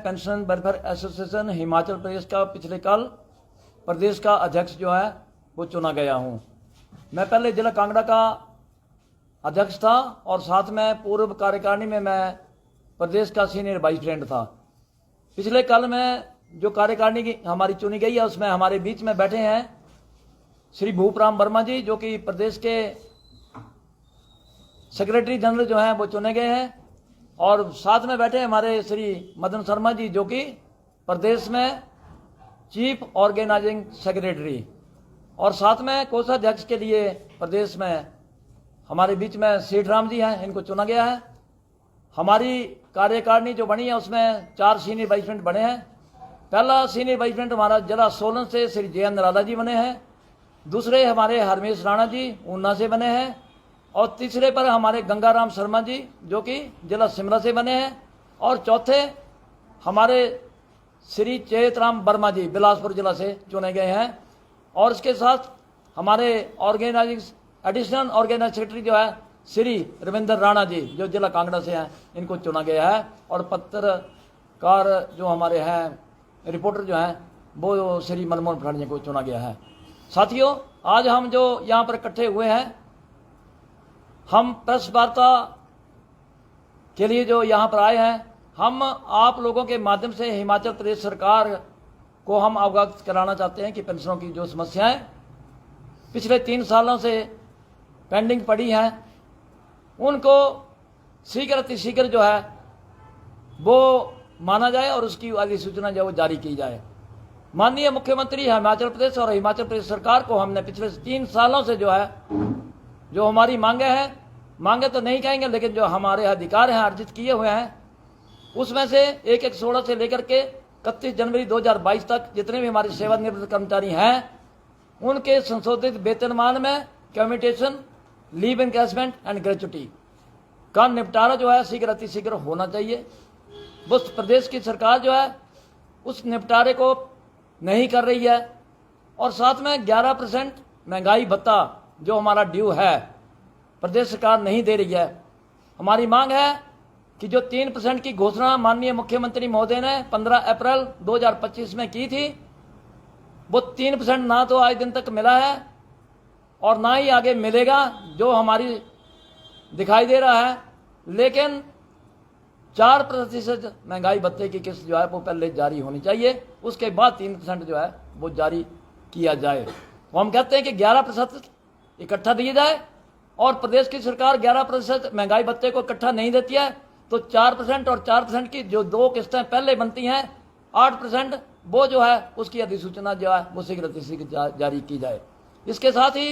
Pension welfare association Himachal Pradesh का पिछले कल प्रदेश का अध्यक्ष जो है वो चुना गया हूँ। मैं पहले जिला कांगड़ा का अध्यक्ष था और साथ में पूर्व कार्यकारिणी में मैं प्रदेश का सीनियर वाइस प्रेसिडेंट था। पिछले कल में जो कार्यकारिणी की हमारी चुनी गई है उसमें हमारे बीच में बैठे हैं श्री भूपराम वर्मा जी, जो कि प्रदेश के सेक्रेटरी जनरल जो हैं वो चुने गए हैं, और साथ में बैठे हमारे श्री मदन शर्मा जी, जो कि प्रदेश में चीफ ऑर्गेनाइजिंग सेक्रेटरी, और साथ में कोषाध्यक्ष के लिए प्रदेश में हमारे बीच में सेठ राम जी हैं, इनको चुना गया है। हमारी कार्यकारिणी जो बनी है उसमें 4 सीनियर वाइस प्रेसिडेंट बने हैं। पहला सीनियर वाइस प्रेसिडेंट हमारा जिला सोलन से श्री जे एन नराला जी बने हैं, दूसरे हमारे हरमेश राणा जी ऊना से बने हैं, और तीसरे पर हमारे गंगाराम शर्मा जी जो कि जिला शिमला से बने हैं, और चौथे हमारे श्री चेतराम वर्मा जी बिलासपुर जिला से चुने गए हैं। और इसके साथ हमारे ऑर्गेनाइजिंग एडिशनल ऑर्गेनाइज सेक्रेटरी जो है श्री रविंद्र राणा जी जो जिला कांगड़ा से हैं, इनको चुना गया है, और पत्रकार जो हमारे हैं रिपोर्टर जो हैं वो श्री मनमोहन फड़न जी को चुना गया है। साथियों, आज हम जो यहाँ पर इकट्ठे हुए हैं, हम प्रेस वार्ता के लिए जो यहाँ पर आए हैं, हम आप लोगों के माध्यम से हिमाचल प्रदेश सरकार को हम अवगत कराना चाहते हैं कि पेंशनों की जो समस्याएं पिछले 3 सालों से पेंडिंग पड़ी हैं, उनको शीघ्र अतिशीघ्र जो है वो माना जाए और उसकी अधिसूचना जो है वो जारी की जाए। माननीय मुख्यमंत्री हिमाचल प्रदेश और हिमाचल प्रदेश सरकार को हमने पिछले 3 सालों से जो है जो हमारी मांगे तो नहीं कहेंगे, लेकिन जो हमारे अधिकार हैं अर्जित किए हुए हैं, उसमें से 1/1/16 से लेकर के 31 जनवरी 2022 तक जितने भी हमारे सेवानिवृत्त कर्मचारी हैं उनके संशोधित वेतनमान में commutation, leave encashment and gratuity का निपटारा जो है शीघ्र अतिशीघ्र होना चाहिए। बस प्रदेश की सरकार जो है उस निपटारे को नहीं कर रही है, और साथ में 11% महंगाई भत्ता जो हमारा ड्यू है प्रदेश सरकार नहीं दे रही है। हमारी मांग है कि जो 3% की घोषणा माननीय मुख्यमंत्री महोदय ने 15 अप्रैल 2025 में की थी, वो 3% ना तो आज दिन तक मिला है और ना ही आगे मिलेगा जो हमारी दिखाई दे रहा है। लेकिन 4% महंगाई भत्ते की किस्त जो है वो पहले जारी होनी चाहिए, उसके बाद 3% जो है वो जारी किया जाए। तो हम कहते हैं कि 11% इकट्ठा दिया जाए, और प्रदेश की सरकार 11% महंगाई भत्ते को इकट्ठा नहीं देती है तो 4% और 4% की जो 2 किस्तें पहले बनती हैं 8% वो जो है उसकी अधिसूचना जो है वो शीघ्र जारी की जाए। इसके साथ ही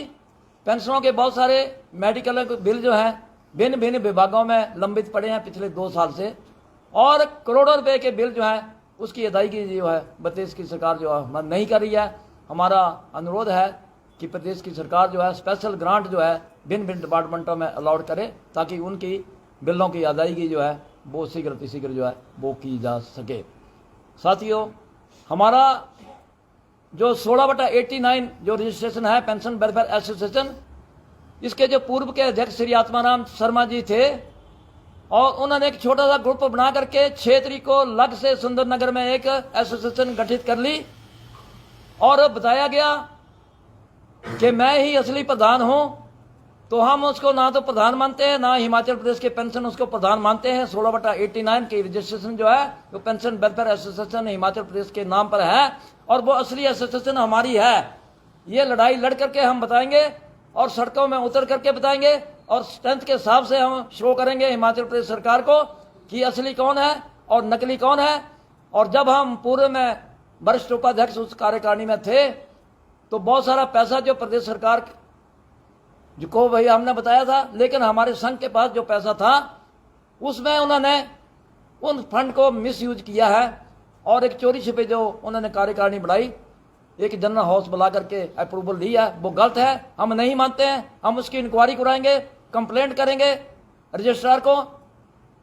पेंशनों के बहुत सारे मेडिकल बिल जो हैं भिन्न भिन्न विभागों में लंबित पड़े हैं पिछले 2 साल से, और करोड़ों रुपए के बिल जो हैं उसकी अदायगी जो है प्रदेश की सरकार जो है नहीं कर रही है। हमारा अनुरोध है कि प्रदेश की सरकार जो है स्पेशल ग्रांट जो है भिन्न भिन्न डिपार्टमेंटों में अलाउड करे, ताकि उनकी बिलों की अदायगी जो है वो शीघ्र अतिशीघ्र जो है वो की जा सके। साथियों, हमारा जो 16/89 जो रजिस्ट्रेशन है पेंशन वेलफेयर एसोसिएशन, इसके जो पूर्व के अध्यक्ष श्री आत्माराम शर्मा जी थे, और उन्होंने एक छोटा सा ग्रुप बना करके 6 तारीख को लग से सुंदरनगर में एक एसोसिएशन गठित कर ली, और बताया गया कि मैं ही असली प्रधान हूं, तो हम उसको ना तो प्रधान मानते हैं, ना हिमाचल प्रदेश के पेंशन उसको प्रधान मानते हैं। 16/89 की रजिस्ट्रेशन जो है वो pension welfare association Himachal Pradesh के नाम पर है, और वो असली एसोसिएशन हमारी है। ये लड़ाई लड़ करके हम बताएंगे और सड़कों में उतर करके बताएंगे, और स्ट्रेंथ के हिसाब से हम शो करेंगे हिमाचल प्रदेश सरकार को कि असली कौन है और नकली कौन है। और जब हम पूर्व में वरिष्ठ उपाध्यक्ष उस कार्यकारिणी में थे तो बहुत सारा पैसा जो प्रदेश सरकार को भाई हमने बताया था, लेकिन हमारे संघ के पास जो पैसा था उसमें उन्होंने उन फंड को मिसयूज किया है, और एक चोरी छिपे जो उन्होंने कार्यकारिणी बढ़ाई, एक जनरल हाउस बुला करके अप्रूवल दी है, वो गलत है, हम नहीं मानते हैं। हम उसकी इंक्वायरी कराएंगे, कंप्लेंट करेंगे रजिस्ट्रार को,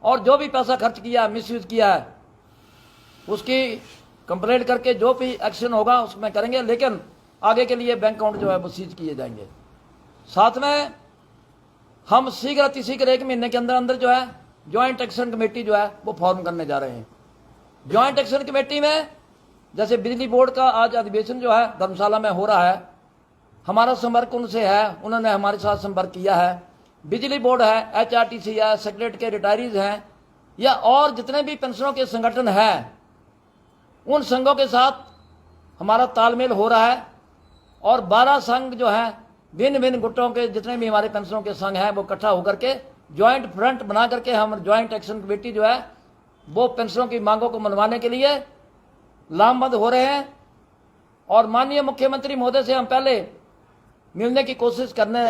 और जो भी पैसा खर्च किया मिसयूज किया है उसकी कंप्लेंट करके जो भी एक्शन होगा उसमें करेंगे, लेकिन आगे के लिए बैंक अकाउंट जो है वो सीज किए जाएंगे। साथ में हम शीघ्र अतिशीघ्र 1 महीने के अंदर अंदर जो है ज्वाइंट एक्शन कमेटी जो है वो फॉर्म करने जा रहे हैं। ज्वाइंट एक्शन कमेटी में जैसे बिजली बोर्ड का आज अधिवेशन जो है धर्मशाला में हो रहा है, हमारा संपर्क उनसे है, उन्होंने हमारे साथ संपर्क किया है। बिजली बोर्ड है, HRTC है, सेक्रेटरी के रिटायरीज हैं, या और जितने भी पेंशनों के संगठन हैं, उन संघों के साथ हमारा तालमेल हो रहा है। और 12 संघ जो है, भिन्न भिन्न गुटों के जितने भी हमारे पेंशनों के संघ हैं, वो इकट्ठा होकर के ज्वाइंट फ्रंट बना करके हम ज्वाइंट एक्शन कमेटी जो है वो पेंशनों की मांगों को मनवाने के लिए लामबंद हो रहे हैं। और माननीय मुख्यमंत्री महोदय से हम पहले मिलने की कोशिश करने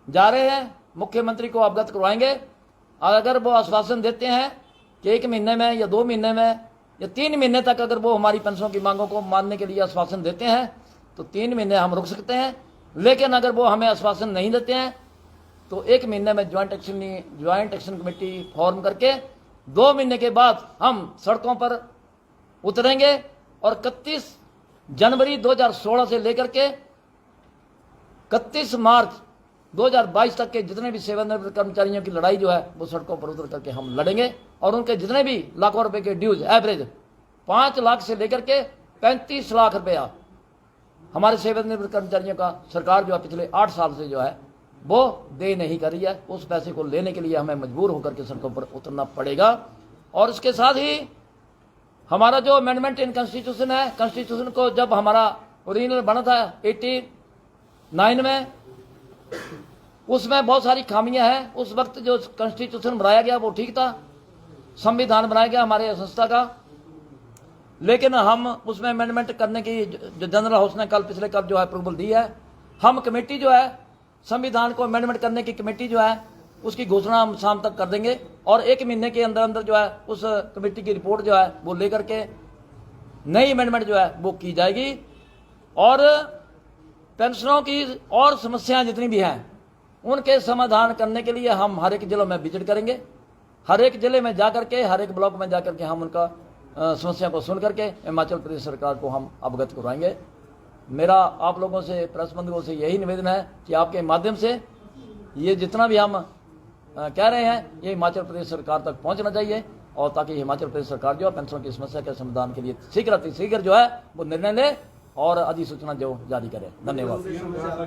जा रहे हैं, मुख्यमंत्री को अवगत करवाएंगे। अगर वो आश्वासन देते हैं कि 1 महीने में या 2 महीने में या 3 महीने तक अगर वो हमारी पेंशनों की मांगों को मानने के लिए आश्वासन देते हैं तो 3 महीने हम रुक सकते हैं। लेकिन अगर वो हमें आश्वासन नहीं देते हैं तो 1 महीने में ज्वाइंट एक्शन कमेटी फॉर्म करके 2 महीने के बाद हम सड़कों पर उतरेंगे। और 31 जनवरी 2016 से लेकर के 31 मार्च 2022 तक के जितने भी सेवानिवृत्त कर्मचारियों की लड़ाई जो है वो सड़कों पर उतर करके हम लड़ेंगे। और उनके जितने भी लाखों रुपए के ड्यूज, एवरेज 5 लाख से लेकर के 35 लाख रुपया हमारे सेवानिवृत्त कर्मचारियों का सरकार जो है पिछले 8 साल से जो है वो दे नहीं कर रही है। उस पैसे को लेने के लिए हमें मजबूर होकर के सड़कों पर उतरना पड़ेगा। और इसके साथ ही हमारा जो अमेंडमेंट इन कॉन्स्टिट्यूशन है, कॉन्स्टिट्यूशन को जब हमारा ओरिजिनल बना था 89 में, उसमें बहुत सारी खामियां हैं। उस वक्त जो कॉन्स्टिट्यूशन बनाया गया वो ठीक था, संविधान बनाया गया हमारे संस्था का, लेकिन हम उसमें अमेंडमेंट करने की जो जनरल हाउस ने पिछले कल जो है अप्रूवल दी है। हम कमेटी जो है संविधान को अमेंडमेंट करने की कमेटी जो है उसकी घोषणा हम शाम तक कर देंगे। और 1 महीने के अंदर अंदर जो है उस कमेटी की रिपोर्ट जो है वो लेकर के नई अमेंडमेंट जो है वो की जाएगी। और पेंशनों की और समस्याएं जितनी भी हैं उनके समाधान करने के लिए हम हर एक जिलों में विजिट करेंगे। हर एक जिले में जाकर के, हर एक ब्लॉक में जाकर के हम उनका समस्या को सुन करके हिमाचल प्रदेश सरकार को हम अवगत करवाएंगे। मेरा आप लोगों से, प्रेस बंधुओं से यही निवेदन है कि आपके माध्यम से ये जितना भी हम कह रहे हैं ये हिमाचल प्रदेश सरकार तक पहुंचना चाहिए, और ताकि हिमाचल प्रदेश सरकार जो है पेंशनों की समस्या के समाधान के लिए शीघ्र जो है वो निर्णय ले और अधिसूचना जो जारी करे। धन्यवाद। कह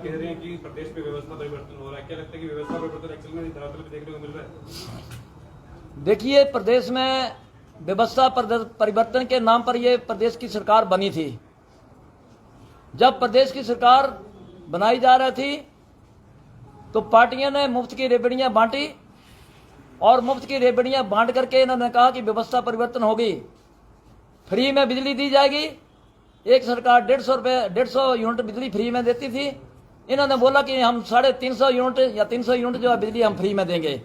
रहे हैं कि प्रदेश में व्यवस्था परिवर्तन हो रहा है, क्या लगता है कि व्यवस्था परिवर्तन एक्चुअल में धरातल पे देखने को मिल रहा है? देखिए, प्रदेश में व्यवस्था परिवर्तन के नाम पर ये प्रदेश की सरकार बनी थी। जब प्रदेश की सरकार बनाई जा रही थी तो पार्टियों ने मुफ्त की रेबड़ियां बांटी, और मुफ्त की रेबड़ियां बांट करके इन्होंने कहा कि व्यवस्था परिवर्तन होगी, फ्री में बिजली दी जाएगी। एक सरकार 150 यूनिट बिजली फ्री में देती थी, इन्होंने बोला कि हम 350 यूनिट या 300 यूनिट जो है बिजली हम फ्री में देंगे।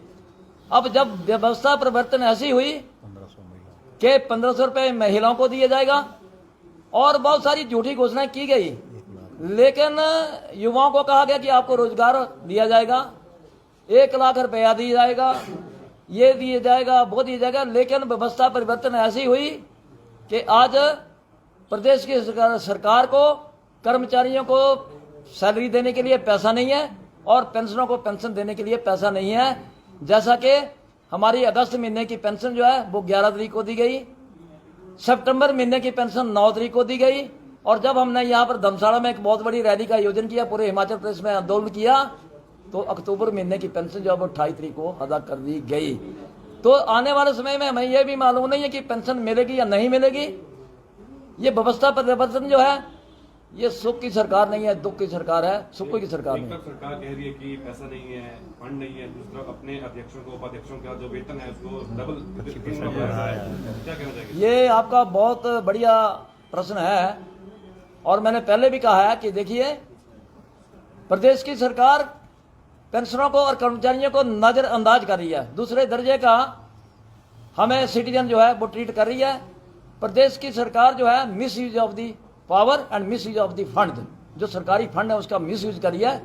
अब जब व्यवस्था परिवर्तन ऐसी हुई कि 1500 रुपये महिलाओं को दिया जाएगा और बहुत सारी झूठी घोषणाएं की गई, लेकिन युवाओं को कहा गया कि आपको रोजगार दिया जाएगा, 1 लाख रुपया दिया जाएगा, ये दिया जाएगा, वो दिया जाएगा। लेकिन व्यवस्था परिवर्तन ऐसी हुई कि आज प्रदेश की सरकार को कर्मचारियों को सैलरी देने के लिए पैसा नहीं है और पेंशनों को पेंशन देने के लिए पैसा नहीं है। जैसा कि हमारी अगस्त महीने की पेंशन जो है वो 11 तारीख को दी गई, सितंबर महीने की पेंशन 9 तारीख को दी गई, और जब हमने यहाँ पर धर्मशाला में एक बहुत बड़ी रैली का आयोजन किया, पूरे हिमाचल प्रदेश में आंदोलन किया, तो अक्टूबर महीने की पेंशन जो है वो 28 तारीख को अदा कर दी गई। तो आने वाले समय में हमें यह भी मालूम नहीं है कि पेंशन मिलेगी या नहीं मिलेगी। ये व्यवस्था परिवर्तन जो है ये सुख की सरकार नहीं है, दुख की सरकार है, सुख की सरकार नहीं है। सरकार कह रही है कि पैसा नहीं है, फंड नहीं है, दूसरा अपने अध्यक्षों को, उपाध्यक्षों का जो वेतन है उसको डबल क्या कहना चाहिए? ये आपका बहुत बढ़िया प्रश्न है, और मैंने पहले भी कहा है कि देखिए, प्रदेश की सरकार पेंशनरों को और कर्मचारियों को नजरअंदाज कर रही है, दूसरे दर्जे का हमें सिटीजन जो है वो ट्रीट कर रही है। प्रदेश की सरकार जो है miss use of the power and miss use of the fund, जो सरकारी फंड है उसका मिस यूज कर रही है।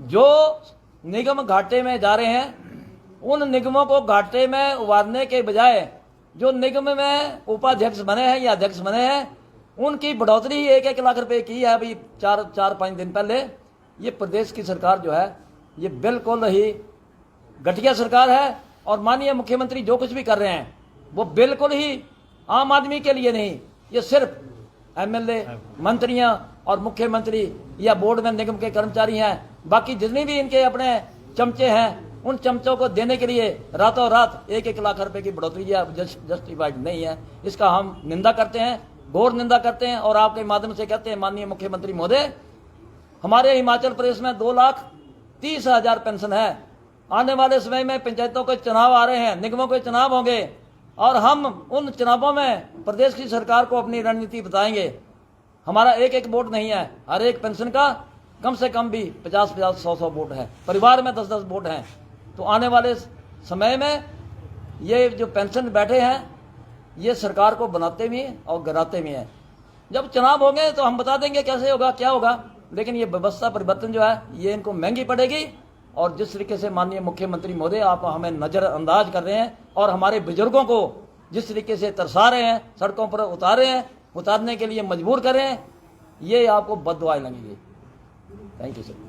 जो निगम घाटे में जा रहे हैं उन निगमों को घाटे में उबारने के बजाय जो निगम में उपाध्यक्ष बने हैं या अध्यक्ष बने हैं उनकी बढ़ोतरी 1-1 लाख रुपए की है अभी 4-5 दिन पहले। ये प्रदेश की सरकार जो है ये बिल्कुल ही घटिया सरकार है, और माननीय मुख्यमंत्री जो कुछ भी कर रहे हैं वो बिल्कुल ही आम आदमी के लिए नहीं, ये सिर्फ एमएलए, मंत्रियां और मुख्यमंत्री या बोर्ड में निगम के कर्मचारी हैं, बाकी जितने भी इनके अपने चमचे हैं, उन चमचों को देने के लिए रातों रात 1-1 लाख रुपए की बढ़ोतरी जस्टिफाइड नहीं है। इसका हम निंदा करते हैं, घोर निंदा करते हैं और आपके माध्यम से कहते हैं माननीय मुख्यमंत्री महोदय, हमारे हिमाचल प्रदेश में 2,30,000 पेंशन है। आने वाले समय में पंचायतों के चुनाव आ रहे हैं, निगमों के चुनाव होंगे और हम उन चुनावों में प्रदेश की सरकार को अपनी रणनीति बताएंगे। हमारा 1-1 वोट नहीं है, हर एक पेंशन का कम से कम भी 50-50, 100-100 वोट है, परिवार में 10-10 वोट हैं। तो आने वाले समय में ये जो पेंशन बैठे हैं, ये सरकार को बनाते भी हैं और गिराते भी हैं। जब चुनाव होंगे तो हम बता देंगे कैसे होगा, क्या होगा, लेकिन ये व्यवस्था परिवर्तन जो है ये इनको महंगी पड़ेगी। और जिस तरीके से माननीय मुख्यमंत्री महोदय आप हमें नजरअंदाज कर रहे हैं और हमारे बुजुर्गों को जिस तरीके से तरसा रहे हैं, सड़कों पर उतारने के लिए मजबूर कर रहे हैं, ये आपको बद्दुआएं लगेंगी। Thank you sir.